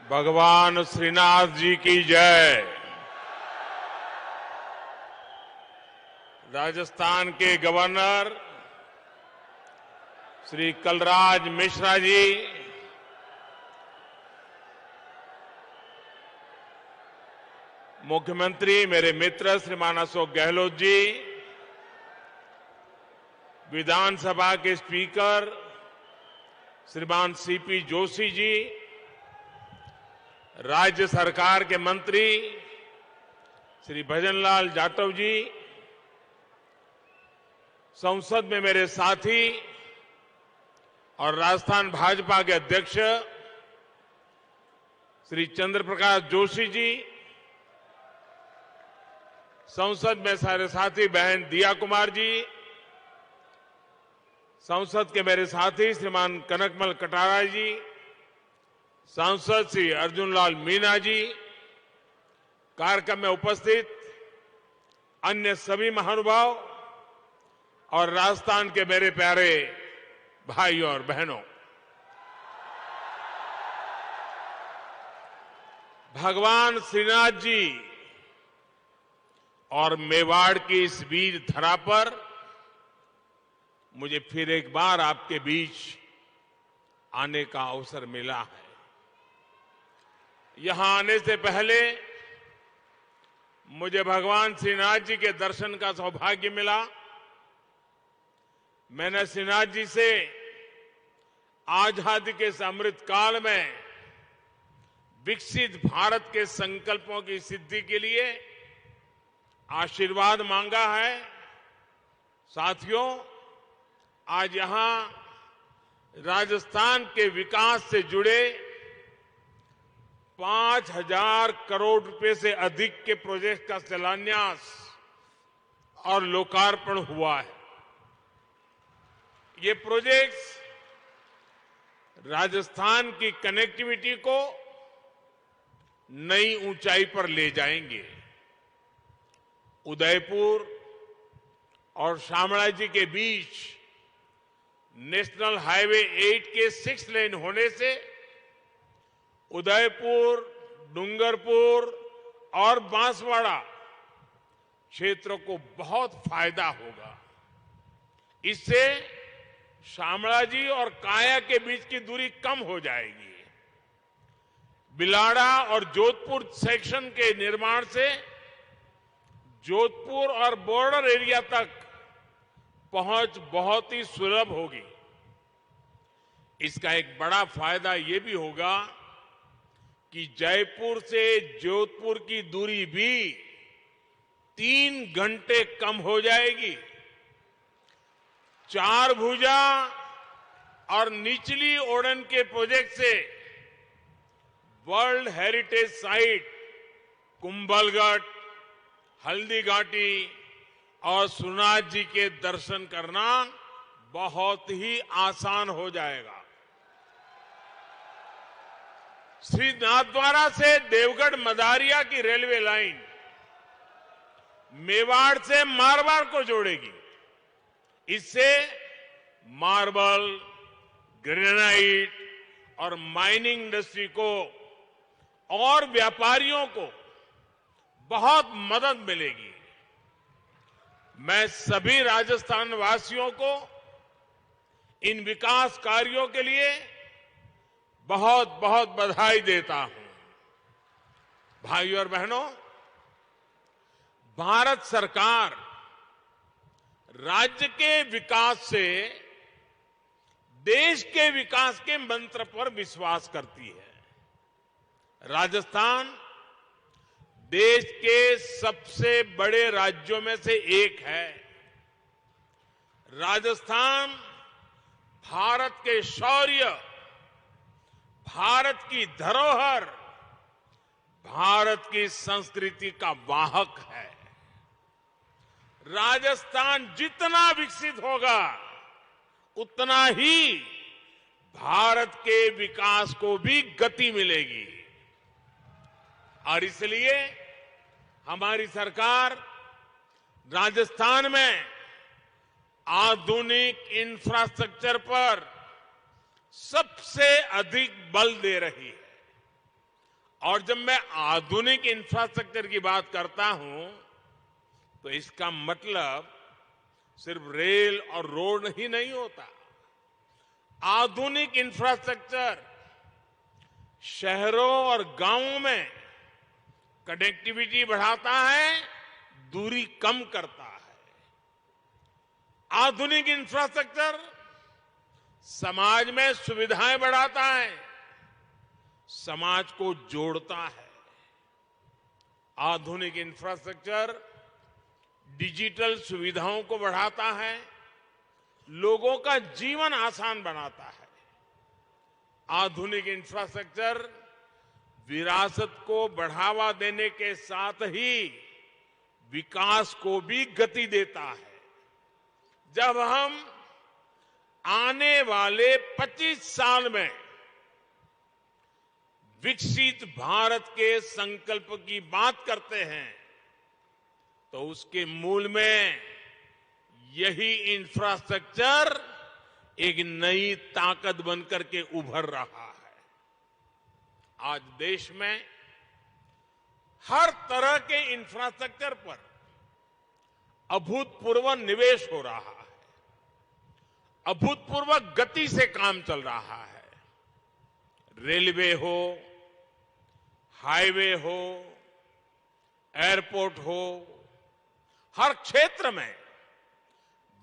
भगवान श्रीनाथ जी की जय। राजस्थान के गवर्नर श्री कलराज मिश्रा जी, मुख्यमंत्री मेरे मित्र श्रीमान अशोक गहलोत जी, विधानसभा के स्पीकर श्रीमान सीपी जोशी जी, राज्य सरकार के मंत्री श्री भजनलाल जाटव जी, संसद में मेरे साथी और राजस्थान भाजपा के अध्यक्ष श्री चंद्र प्रकाश जोशी जी, संसद में सारे साथी बहन दिया कुमार जी, संसद के मेरे साथी श्रीमान कनकमल कटारा जी, सांसद श्री अर्जुन लाल मीणा जी, कार्यक्रम में उपस्थित अन्य सभी महानुभाव और राजस्थान के मेरे प्यारे भाई और बहनों, भगवान श्रीनाथ जी और मेवाड़ की इस वीर धरा पर मुझे फिर एक बार आपके बीच आने का अवसर मिला है। यहां आने से पहले मुझे भगवान श्रीनाथ जी के दर्शन का सौभाग्य मिला। मैंने श्रीनाथ जी से आजादी के इस अमृत काल में विकसित भारत के संकल्पों की सिद्धि के लिए आशीर्वाद मांगा है। साथियों, आज यहां राजस्थान के विकास से जुड़े 5,000 करोड़ रुपए से अधिक के प्रोजेक्ट का शिलान्यास और लोकार्पण हुआ है। ये प्रोजेक्ट्स राजस्थान की कनेक्टिविटी को नई ऊंचाई पर ले जाएंगे। उदयपुर और शामळाजी के बीच नेशनल हाईवे 8 के 6 लेन होने से उदयपुर, डूंगरपुर और बांसवाड़ा क्षेत्रों को बहुत फायदा होगा। इससे शामळाजी और काया के बीच की दूरी कम हो जाएगी। बिलाड़ा और जोधपुर सेक्शन के निर्माण से जोधपुर और बॉर्डर एरिया तक पहुंच बहुत ही सुलभ होगी। इसका एक बड़ा फायदा यह भी होगा कि जयपुर से जोधपुर की दूरी भी 3 घंटे कम हो जाएगी। चार भुजा और निचली ओडन के प्रोजेक्ट से world heritage site Kumbhalgarh, Haldi Ghati और श्रीनाथ जी के दर्शन करना बहुत ही आसान हो जाएगा। श्री नाथद्वारा से देवगढ़ मदारिया की रेलवे लाइन मेवाड़ से मारवाड़ को जोड़ेगी। इससे मार्बल, ग्रेनाइट और माइनिंग इंडस्ट्री को और व्यापारियों को बहुत मदद मिलेगी। मैं सभी राजस्थान वासियों को इन विकास कार्यों के लिए बहुत बहुत बधाई देता हूं। भाइयों और बहनों, भारत सरकार राज्य के विकास से देश के विकास के मंत्र पर विश्वास करती है। राजस्थान देश के सबसे बड़े राज्यों में से एक है। राजस्थान भारत के शौर्य, भारत की धरोहर, भारत की संस्कृति का वाहक है। राजस्थान जितना विकसित होगा उतना ही भारत के विकास को भी गति मिलेगी। और इसलिए हमारी सरकार राजस्थान में आधुनिक इंफ्रास्ट्रक्चर पर सबसे अधिक बल दे रही है। और जब मैं आधुनिक इंफ्रास्ट्रक्चर की बात करता हूं तो इसका मतलब सिर्फ रेल और रोड ही नहीं होता। आधुनिक इंफ्रास्ट्रक्चर शहरों और गांवों में कनेक्टिविटी बढ़ाता है, दूरी कम करता है। आधुनिक इंफ्रास्ट्रक्चर समाज में सुविधाएं बढ़ाता है, समाज को जोड़ता है। आधुनिक इंफ्रास्ट्रक्चर डिजिटल सुविधाओं को बढ़ाता है, लोगों का जीवन आसान बनाता है। आधुनिक इंफ्रास्ट्रक्चर विरासत को बढ़ावा देने के साथ ही विकास को भी गति देता है। जब हम आने वाले 25 साल में विकसित भारत के संकल्प की बात करते हैं तो उसके मूल में यही इंफ्रास्ट्रक्चर एक नई ताकत बनकर के उभर रहा है। आज देश में हर तरह के इंफ्रास्ट्रक्चर पर अभूतपूर्व निवेश हो रहा है, अभूतपूर्व गति से काम चल रहा है। रेलवे हो, हाईवे हो, एयरपोर्ट हो, हर क्षेत्र में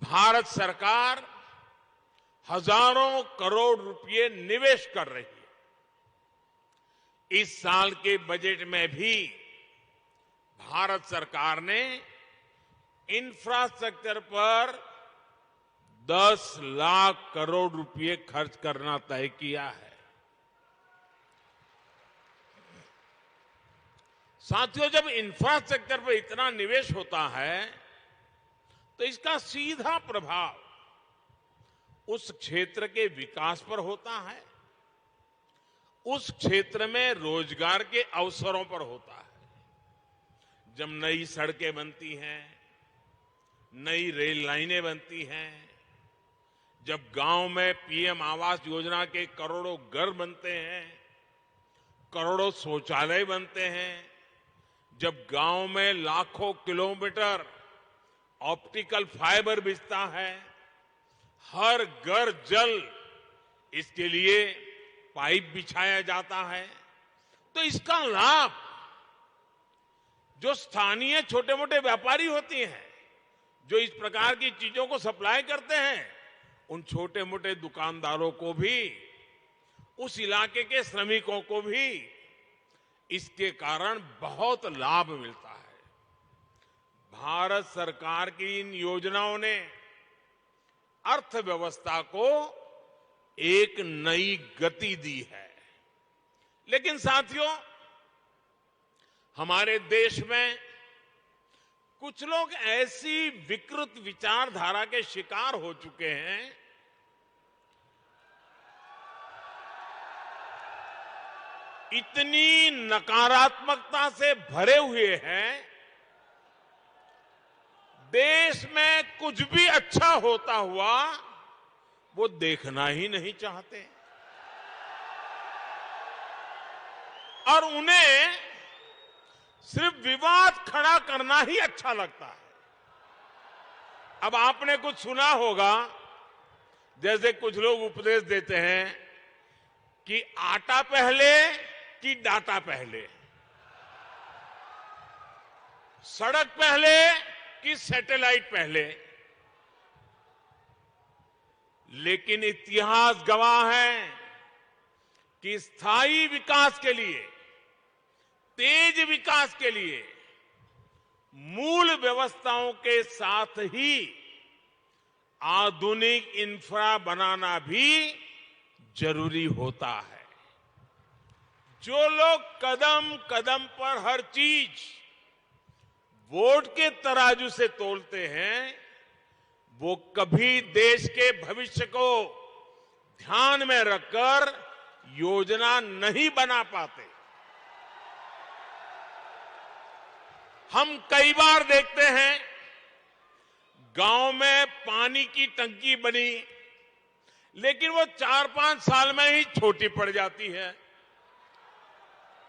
भारत सरकार हजारों करोड़ रुपए निवेश कर रही है। इस साल के बजट में भी भारत सरकार ने इंफ्रास्ट्रक्चर पर 10 लाख करोड़ रुपए खर्च करना तय किया है। साथियों, जब इंफ्रास्ट्रक्चर पर इतना निवेश होता है तो इसका सीधा प्रभाव उस क्षेत्र के विकास पर होता है, उस क्षेत्र में रोजगार के अवसरों पर होता है। जब नई सड़कें बनती हैं, नई रेल लाइनें बनती हैं, जब गांव में पीएम आवास योजना के करोड़ों घर बनते हैं, करोड़ों शौचालय बनते हैं, जब गांव में लाखों किलोमीटर ऑप्टिकल फाइबर बिछता है, हर घर जल इसके लिए पाइप बिछाया जाता है, तो इसका लाभ जो स्थानीय छोटे मोटे व्यापारी होती हैं, जो इस प्रकार की चीजों को सप्लाई करते हैं, उन छोटे मोटे दुकानदारों को भी, उस इलाके के श्रमिकों को भी इसके कारण बहुत लाभ मिलता है। भारत सरकार की इन योजनाओं ने अर्थव्यवस्था को एक नई गति दी है। लेकिन साथियों, हमारे देश में कुछ लोग ऐसी विकृत विचारधारा के शिकार हो चुके हैं इतनी नकारात्मकता से भरे हुए हैं, देश में कुछ भी अच्छा होता हुआ वो देखना ही नहीं चाहते और उन्हें सिर्फ विवाद खड़ा करना ही अच्छा लगता है। अब आपने कुछ सुना होगा, जैसे कुछ लोग उपदेश देते हैं कि आटा पहले कि डाटा पहले, सड़क पहले कि सैटेलाइट पहले। लेकिन इतिहास गवाह है कि स्थायी विकास के लिए, तेज विकास के लिए मूल व्यवस्थाओं के साथ ही आधुनिक इंफ्रा बनाना भी जरूरी होता है। जो लोग कदम कदम पर हर चीज वोट के तराजू से तोलते हैं, वो कभी देश के भविष्य को ध्यान में रखकर योजना नहीं बना पाते। हम कई बार देखते हैं गांव में पानी की टंकी बनी, लेकिन वो 4-5 साल में ही छोटी पड़ जाती है।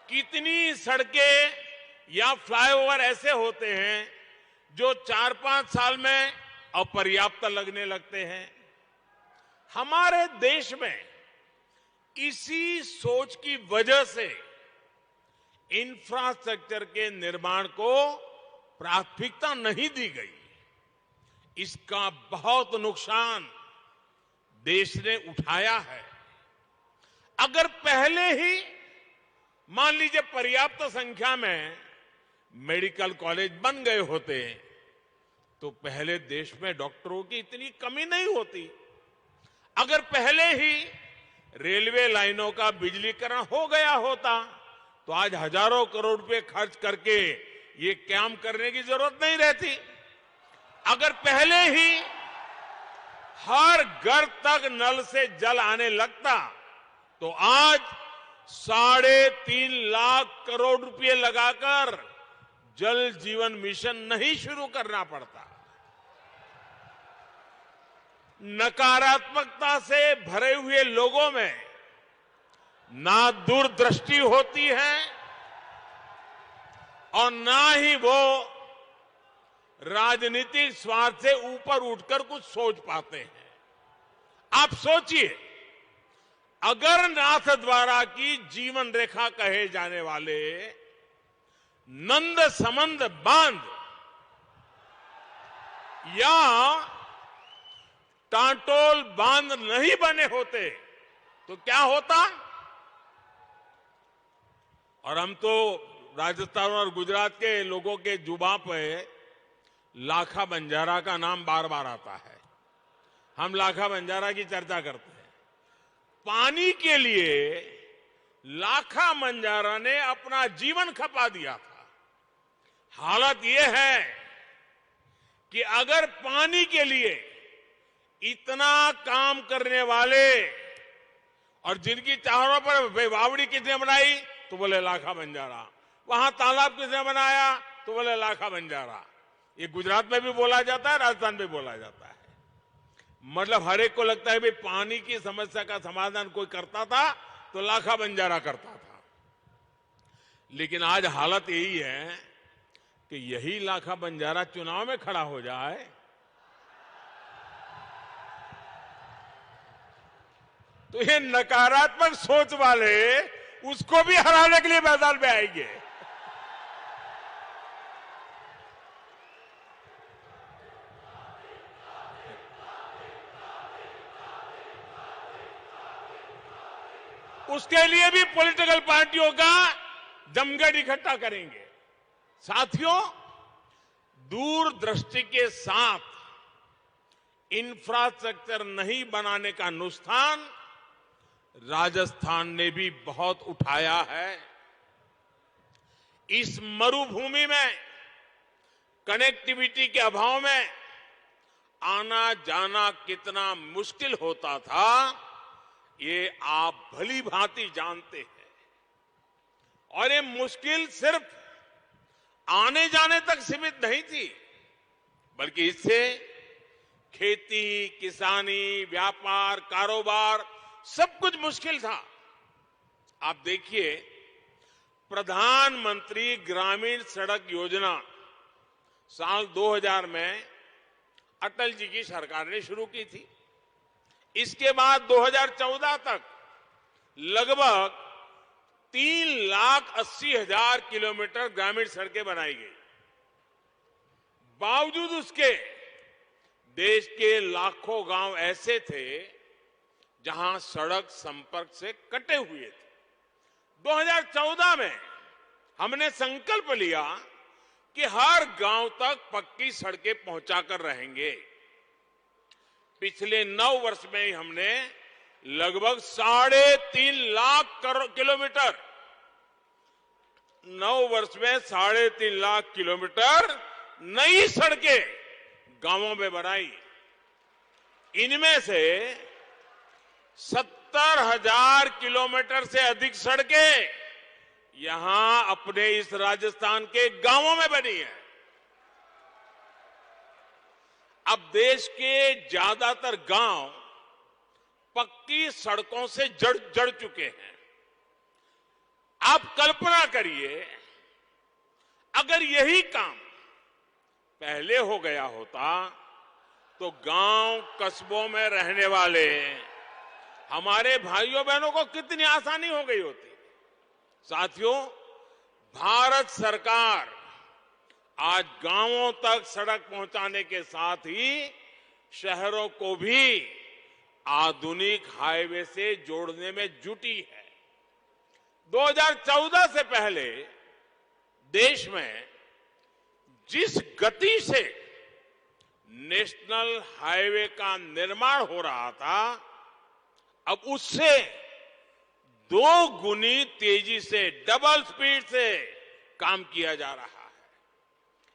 कितनी सड़कें या फ्लाईओवर ऐसे होते हैं जो 4-5 साल में अपर्याप्त लगने लगते हैं। हमारे देश में इसी सोच की वजह से इंफ्रास्ट्रक्चर के निर्माण को प्राथमिकता नहीं दी गई। इसका बहुत नुकसान देश ने उठाया है। अगर पहले ही मान लीजिए पर्याप्त संख्या में मेडिकल कॉलेज बन गए होते तो पहले देश में डॉक्टरों की इतनी कमी नहीं होती। अगर पहले ही रेलवे लाइनों का बिजलीकरण हो गया होता तो आज हजारों करोड़ रुपए खर्च करके ये काम करने की जरूरत नहीं रहती। अगर पहले ही हर घर तक नल से जल आने लगता तो आज 3.5 लाख करोड़ रुपए लगाकर जल जीवन मिशन नहीं शुरू करना पड़ता। नकारात्मकता से भरे हुए लोगों में ना दूरदृष्टि होती है और ना ही वो राजनीतिक स्वार्थ से ऊपर उठकर कुछ सोच पाते हैं। आप सोचिए, अगर नाथ द्वारा की जीवन रेखा कहे जाने वाले नंद समंद बांध या टाटोल बांध नहीं बने होते तो क्या होता। और हम तो राजस्थान और गुजरात के लोगों के जुबान पे लाखा बंजारा का नाम बार बार आता है। हम लाखा बंजारा की चर्चा करते हैं। पानी के लिए लाखा बंजारा ने अपना जीवन खपा दिया था। हालत यह है कि अगर पानी के लिए इतना काम करने वाले और जिनकी चारों पर बावड़ी किसने बनाई तो बोले लाखा बंजारा, वहां तालाब किसने बनाया तो बोले लाखा बंजारा। ये गुजरात में भी बोला जाता है, राजस्थान में बोला जाता है। मतलब हर एक को लगता है भाई पानी की समस्या का समाधान कोई करता था तो लाखा बंजारा करता था। लेकिन आज हालत यही है कि यही लाखा बंजारा चुनाव में खड़ा हो जाए तो ये नकारात्मक सोच वाले उसको भी हराने के लिए मैदान में आएंगे। उसके लिए भी पॉलिटिकल पार्टियों का जमघट इकट्ठा करेंगे। साथियों, दूरदृष्टि के साथ इंफ्रास्ट्रक्चर नहीं बनाने का नुकसान राजस्थान ने भी बहुत उठाया है। इस मरुभूमि में कनेक्टिविटी के अभाव में आना जाना कितना मुश्किल होता था ये आप भली भांति जानते हैं। और ये मुश्किल सिर्फ आने जाने तक सीमित नहीं थी, बल्कि इससे खेती, किसानी, व्यापार, कारोबार सब कुछ मुश्किल था। आप देखिए, प्रधानमंत्री ग्रामीण सड़क योजना साल 2000 में अटल जी की सरकार ने शुरू की थी। इसके बाद 2014 तक लगभग 3,80,000 किलोमीटर ग्रामीण सड़कें बनाई गई। बावजूद उसके देश के लाखों गांव ऐसे थे जहां सड़क संपर्क से कटे हुए थे। 2014 में हमने संकल्प लिया कि हर गांव तक पक्की सड़कें पहुंचाकर रहेंगे। पिछले 9 वर्ष में ही हमने लगभग 3.5 लाख किलोमीटर 9 वर्ष में 3.5 लाख किलोमीटर नई सड़कें गांवों में बनाई। इनमें से 70,000 किलोमीटर से अधिक सड़कें यहां अपने इस राजस्थान के गांवों में बनी है। अब देश के ज्यादातर गांव पक्की सड़कों से जड़ चुके हैं। आप कल्पना करिए, अगर यही काम पहले हो गया होता तो गांव कस्बों में रहने वाले हमारे भाइयों बहनों को कितनी आसानी हो गई होती। साथियों, भारत सरकार आज गांवों तक सड़क पहुंचाने के साथ ही शहरों को भी आधुनिक हाईवे से जोड़ने में जुटी है। 2014 से पहले देश में जिस गति से नेशनल हाईवे का निर्माण हो रहा था, अब उससे 2 गुनी तेजी से, डबल स्पीड से काम किया जा रहा है।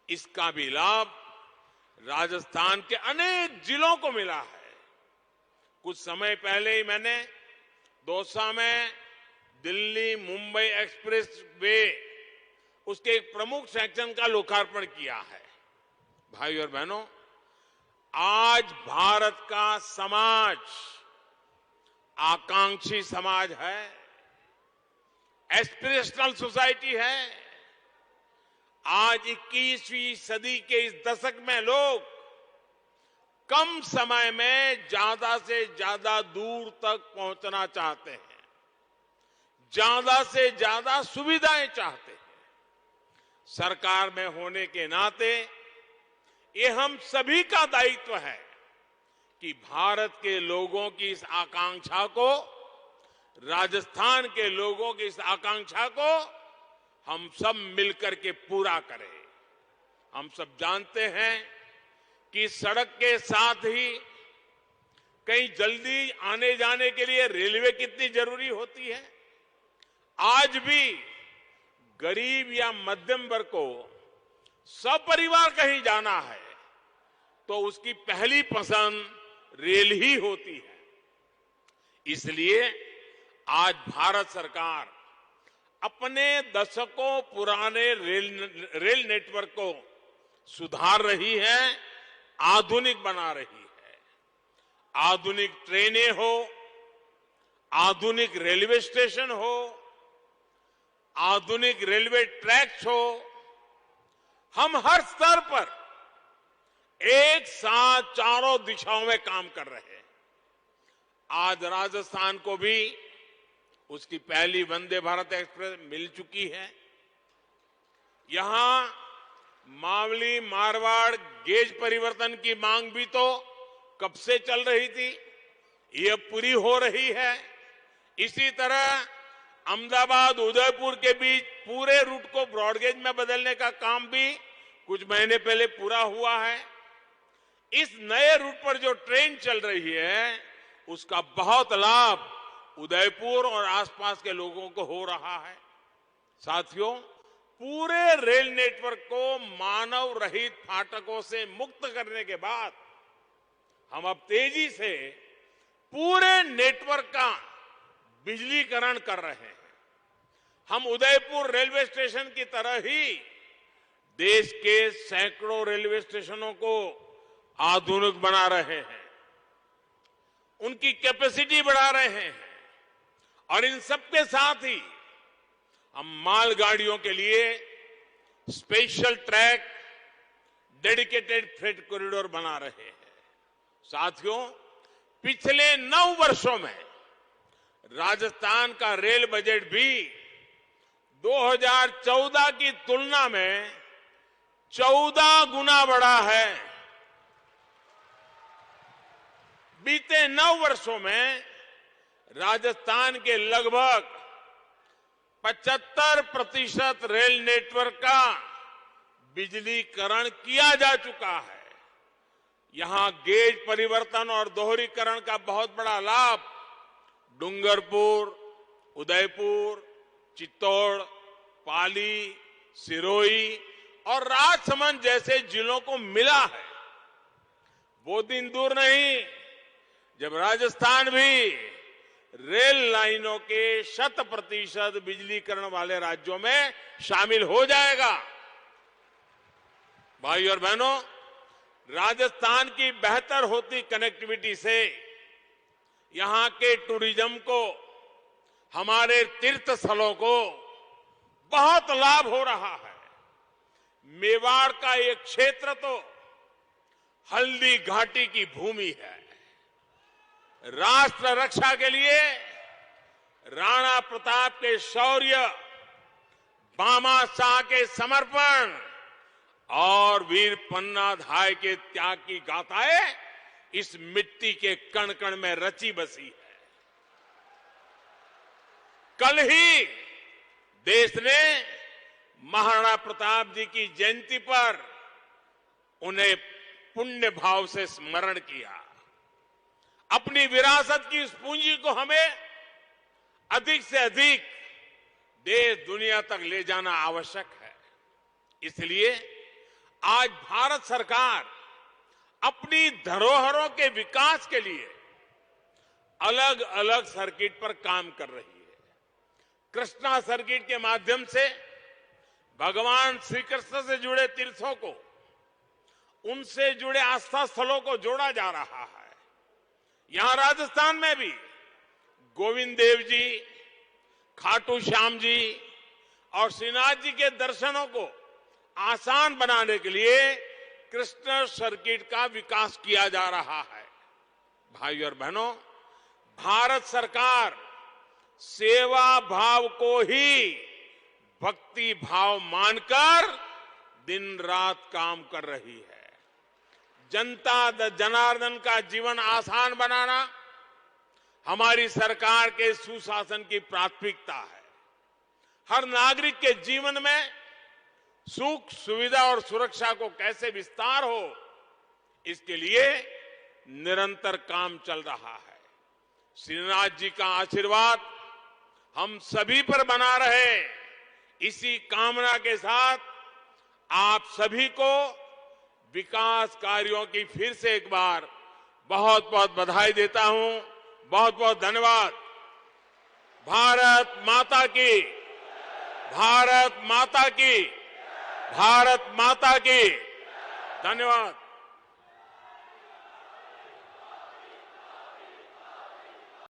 इसका भी लाभ राजस्थान के अनेक जिलों को मिला है। कुछ समय पहले ही मैंने दौसा में दिल्ली मुंबई एक्सप्रेस वे, उसके एक प्रमुख सेक्शन का लोकार्पण किया है। भाई और बहनों, आज भारत का समाज आकांक्षी समाज है, एस्पिरेशनल सोसाइटी है। आज 21वीं सदी के इस दशक में लोग कम समय में ज्यादा से ज्यादा दूर तक पहुंचना चाहते हैं, ज्यादा से ज्यादा सुविधाएं चाहते हैं। सरकार में होने के नाते ये हम सभी का दायित्व है कि भारत के लोगों की इस आकांक्षा को, राजस्थान के लोगों की इस आकांक्षा को हम सब मिलकर के पूरा करें। हम सब जानते हैं कि सड़क के साथ ही कहीं जल्दी आने जाने के लिए रेलवे कितनी जरूरी होती है। आज भी गरीब या मध्यम वर्ग को सपरिवार कहीं जाना है तो उसकी पहली पसंद रेल ही होती है। इसलिए आज भारत सरकार अपने दशकों पुराने रेल नेटवर्क को सुधार रही है, आधुनिक बना रही है। आधुनिक ट्रेनें हो, आधुनिक रेलवे स्टेशन हो, आधुनिक रेलवे ट्रैक्स हो, हम हर स्तर पर एक साथ चारों दिशाओं में काम कर रहे हैं। आज राजस्थान को भी उसकी पहली वंदे भारत एक्सप्रेस मिल चुकी है। यहां मावली मारवाड़ गेज परिवर्तन की मांग भी तो कब से चल रही थी, ये पूरी हो रही है। इसी तरह अहमदाबाद उदयपुर के बीच पूरे रूट को ब्रॉडगेज में बदलने का काम भी कुछ महीने पहले पूरा हुआ है। इस नए रूट पर जो ट्रेन चल रही है उसका बहुत लाभ उदयपुर और आसपास के लोगों को हो रहा है। साथियों, पूरे रेल नेटवर्क को मानव रहित फाटकों से मुक्त करने के बाद हम अब तेजी से पूरे नेटवर्क का बिजलीकरण कर रहे हैं। हम उदयपुर रेलवे स्टेशन की तरह ही देश के सैकड़ों रेलवे स्टेशनों को आधुनिक बना रहे हैं, उनकी कैपेसिटी बढ़ा रहे हैं और इन सबके साथ ही हम मालगाड़ियों के लिए special track, dedicated freight corridor बना रहे हैं। साथियों, पिछले 9 वर्षों में राजस्थान का रेल बजट भी 2014 की तुलना में 14 गुना बढ़ा है। बीते 9 वर्षों में राजस्थान के लगभग 75% रेल नेटवर्क का बिजलीकरण किया जा चुका है। यहां गेज परिवर्तन और दोहरीकरण का बहुत बड़ा लाभ डूंगरपुर, उदयपुर, चित्तौड़, पाली, सिरोही और राजसमंद जैसे जिलों को मिला है। वो दिन दूर नहीं जब राजस्थान भी रेल लाइनों के 100% बिजलीकरण वाले राज्यों में शामिल हो जाएगा। भाई और बहनों, राजस्थान की बेहतर होती कनेक्टिविटी से यहां के टूरिज्म को, हमारे तीर्थ स्थलों को बहुत लाभ हो रहा है। मेवाड़ का ये क्षेत्र तो हल्दी घाटी की भूमि है। राष्ट्र रक्षा के लिए राणा प्रताप के शौर्य, बामा शाह के समर्पण और वीर पन्ना धाय के त्याग की गाथाएं इस मिट्टी के कण कण में रची बसी है। कल ही देश ने महाराणा प्रताप जी की जयंती पर उन्हें पुण्य भाव से स्मरण किया। अपनी विरासत की इस पूंजी को हमें अधिक से अधिक देश दुनिया तक ले जाना आवश्यक है। इसलिए आज भारत सरकार अपनी धरोहरों के विकास के लिए अलग अलग सर्किट पर काम कर रही है। कृष्णा सर्किट के माध्यम से भगवान श्री कृष्ण से जुड़े तीर्थों को, उनसे जुड़े आस्था स्थलों को जोड़ा जा रहा है। यहां राजस्थान में भी गोविंद देव जी, खाटू श्याम जी और श्रीनाथ जी के दर्शनों को आसान बनाने के लिए कृष्ण सर्किट का विकास किया जा रहा है। भाइयों और बहनों, भारत सरकार सेवा भाव को ही भक्ति भाव मानकर दिन रात काम कर रही है। जनता जनार्दन का जीवन आसान बनाना हमारी सरकार के सुशासन की प्राथमिकता है। हर नागरिक के जीवन में सुख, सुविधा और सुरक्षा को कैसे विस्तार हो, इसके लिए निरंतर काम चल रहा है। श्रीनाथ जी का आशीर्वाद हम सभी पर बना रहे, इसी कामना के साथ आप सभी को विकास कार्यों की फिर से एक बार बहुत बहुत बधाई देता हूं। बहुत बहुत धन्यवाद। भारत माता की, भारत माता की, भारत माता की। धन्यवाद।